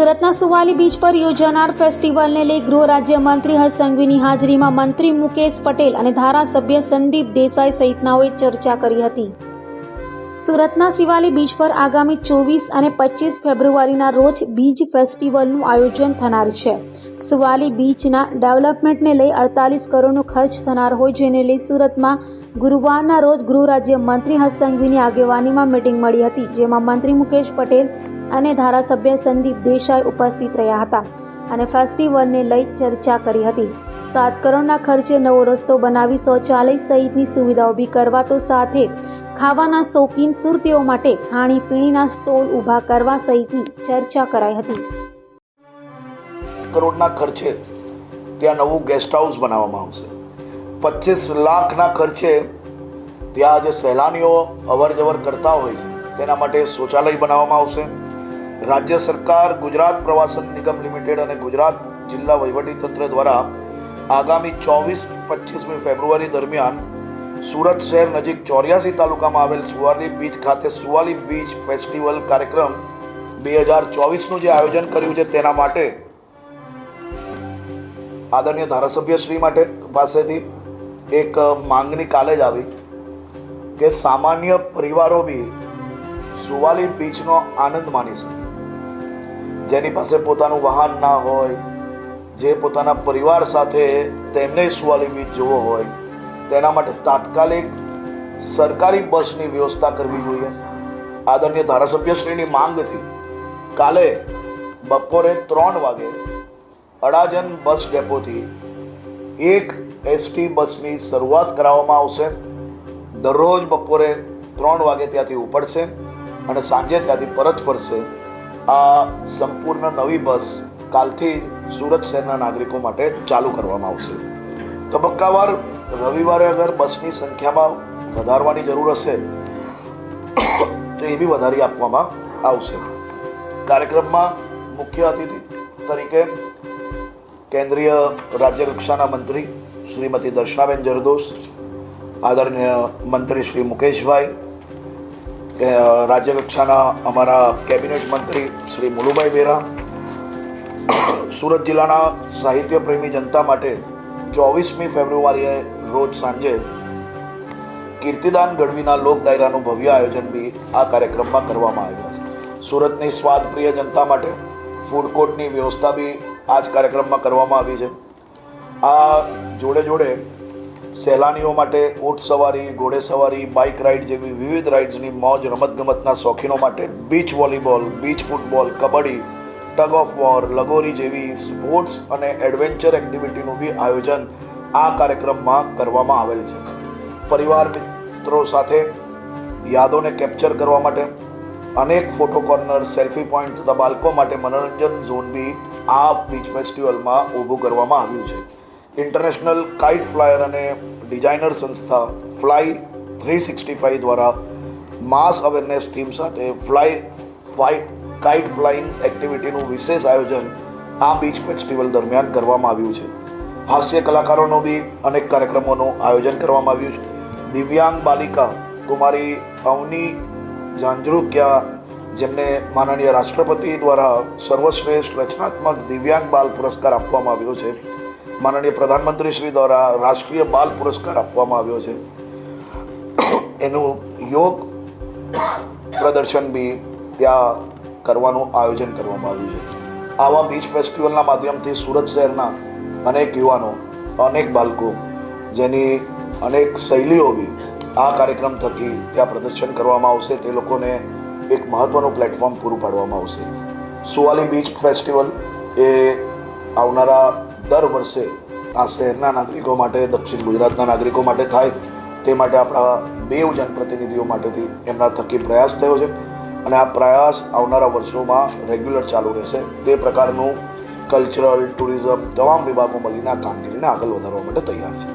સુરતના સુવાલી બીચ પર યોજાનાર ફેસ્ટિવલને લઈ ગૃહ રાજ્યમંત્રી હર્ષ સંઘવીની હાજરીમાં મંત્રી મુકેશ પટેલ અને ધારાસભ્ય સંદીપ દેસાઈ સહિતનાઓએ ચર્ચા કરી હતી। સુરતના શિવાલી બીચ પર આગામી 24 અને 25 ફેબ્રુઆરીના રોજ બીચ ફેસ્ટિવલનું આયોજન થનાર છે। સુવાલી બીચના ડેવલપમેન્ટને લઈ 48 કરોડનો ખર્ચ થનાર હોય, જેને લઈ સુરતમાં ગુરુવારના રોજ ગૃહ રાજ્યમંત્રી હર્ષ સંઘવીની આગેવાનીમાં મીટિંગ મળી હતી, જેમાં મંત્રી મુકેશ પટેલ અને ધારાસભ્ય સંદીપ દેસાઈ ઉપસ્થિત રહ્યા હતા અને ફેસ્ટિવલને લઈ ચર્ચા કરી હતી। 7 કરોડના ખર્ચે નવો રસ્તો બનાવી શૌચાલય સહિતની સુવિધા ઊભી કરવા તો સાથે ખાવાના શોખીન સુરતીઓ માટે ખાણીપીણીના સ્ટોલ ઊભા કરવા સહિતની ચર્ચા કરાઈ હતી। કરોડના ખર્ચે ત્યાં નવું ગેસ્ટ હાઉસ બનાવવામાં આવશે। 25 લાખના ખર્ચે ત્યાં જે સહેલાણીઓ અવર જવર કરતા હોય છે તેના માટે શૌચાલય બનાવવામાં આવશે। રાજ્ય સરકાર ગુજરાત પ્રવાસન નિગમ લિમિટેડ અને ગુજરાત જિલ્લા વહીવટીતંત્ર દ્વારા આગામી 24-25 ફેબ્રુઆરી દરમિયાન સુરત શહેર નજીક 84 તાલુકામાં આવેલ સુવાલી બીચ ખાતે સુવાલી બીચ ફેસ્ટિવલ કાર્યક્રમ 2024નું જે આયોજન કર્યું છે તેના માટે આદરણીય ધારાસભ્ય શ્રી પાસેથી એક માંગણી કાલે જ આવી કે સામાન્ય પરિવારો બી સુવાલી બીચનો આનંદ માણી શકે। જેની પાસે પોતાનું વાહન ના હોય, જે પોતાના પરિવાર સાથે તેમને સુવાલી બીચ જોવો હોય, તેના માટે તાત્કાલિક સરકારી બસની વ્યવસ્થા કરવી જોઈએ। આદરણીય ધારાસભ્યશ્રીની માંગથી કાલે બપોરે 3 વાગે અડાજણ બસ ડેપોથી એક એસટી બસની શરૂઆત કરાવવામાં આવશે। દરરોજ બપોરે 3 વાગે ત્યાંથી ઉપડશે અને સાંજે ત્યાંથી પરત ફરશે। આ સંપૂર્ણ નવી બસ કાલથી સુરત શહેરના નાગરિકો માટે ચાલુ કરવામાં આવશે। તબક્કાવાર રવિવારે અગર બસની સંખ્યામાં વધારવાની જરૂર હશે તો એ બી વધારી આપવામાં આવશે। કાર્યક્રમમાં મુખ્ય અતિથિ તરીકે કેન્દ્રીય રાજ્ય કક્ષાના મંત્રી શ્રીમતી દર્શનાબેન જરદોશ, આદરણીય મંત્રી શ્રી મુકેશભાઈ, રાજ્ય કક્ષાના અમારા કેબિનેટ મંત્રી શ્રી મુલુભાઈ બેરા, સુરત જિલ્લાના સાહિત્ય પ્રેમી જનતા માટે 24મી ફેબ્રુઆરીએ રોજ સાંજે કીર્તિદાન ગઢવીના લોક ડાયરાનું ભવ્ય આયોજન બી આ કાર્યક્રમમાં કરવામાં આવ્યા છે। સુરતની સ્વાદપ્રિય જનતા માટે ફૂડ કોર્ટની વ્યવસ્થા બી આ જ કાર્યક્રમમાં કરવામાં આવી છે। આ જોડે જોડે સહેલાણીઓ માટે ઊંટ સવારી, ઘોડે સવારી, બાઇક રાઇડ જેવી વિવિધ રાઇડ્સની મોજ, રમતગમતના શોખીનો માટે beach volleyball, beach football, kabaddi, tug of war, lagori જેવી સ્પોર્ટ્સ અને એડવેન્ચર એક્ટિવિટીનું બી આયોજન આ કાર્યક્રમમાં કરવામાં આવેલ છે। પરિવાર મિત્રો સાથે યાદોને કેપ્ચર કરવા માટે અનેક ફોટો કોર્નર, સેલ્ફી પોઈન્ટ તથા બાળકો માટે મનોરંજન ઝોન બી આ બીચ ફેસ્ટિવલમાં ઊભું કરવામાં આવ્યું છે। ઇન્ટરનેશનલ કાઇટ ફ્લાયર અને ડિઝાઇનર સંસ્થા ફ્લાય 365 દ્વારા માસ અવેરનેસ થીમ સાથે કાઇટ ફ્લાઇંગ એક્ટિવિટીનું વિશેષ આયોજન આ બીચ ફેસ્ટિવલ દરમિયાન કરવામાં આવ્યું છે। હાસ્ય કલાકારોનો બી અનેક કાર્યક્રમોનું આયોજન કરવામાં આવ્યું છે। દિવ્યાંગ બાલિકા કુમારી અવની ઝાંઝરુકિયા, જેમને માનનીય રાષ્ટ્રપતિ દ્વારા સર્વશ્રેષ્ઠ રચનાત્મક દિવ્યાંગ બાલ પુરસ્કાર આપવામાં આવ્યો છે। માનનીય પ્રધાનમંત્રી શ્રી દ્વારા રાષ્ટ્રીય બાલ પુરસ્કાર આપવામાં આવ્યો છે। એનું યોગ પ્રદર્શન બી ત્યાં કરવાનું આયોજન કરવામાં આવ્યું છે। આવા બીચ ફેસ્ટિવલના માધ્યમથી સુરત શહેરના અનેક યુવાનો, અનેક બાળકો, જેની અનેક શૈલીઓ બી આ કાર્યક્રમ થકી ત્યાં પ્રદર્શન કરવામાં આવશે, તે લોકોને એક મહત્વનું પ્લેટફોર્મ પૂરું પાડવામાં આવશે। સુવાલી બીચ ફેસ્ટિવલ એ આવનારા દર વર્ષે આ શહેરના નાગરિકો માટે, દક્ષિણ ગુજરાતના નાગરિકો માટે થાય તે માટે આપણા 2 જનપ્રતિનિધિઓ માટેથી એમના થકી પ્રયાસ થયો છે અને આ પ્રયાસ આવનારા વર્ષોમાં રેગ્યુલર ચાલુ રહેશે। તે પ્રકારનું કલ્ચરલ, ટુરિઝમ તમામ વિભાગો મળીને આ કામગીરીને આગળ વધારવા માટે તૈયાર છે।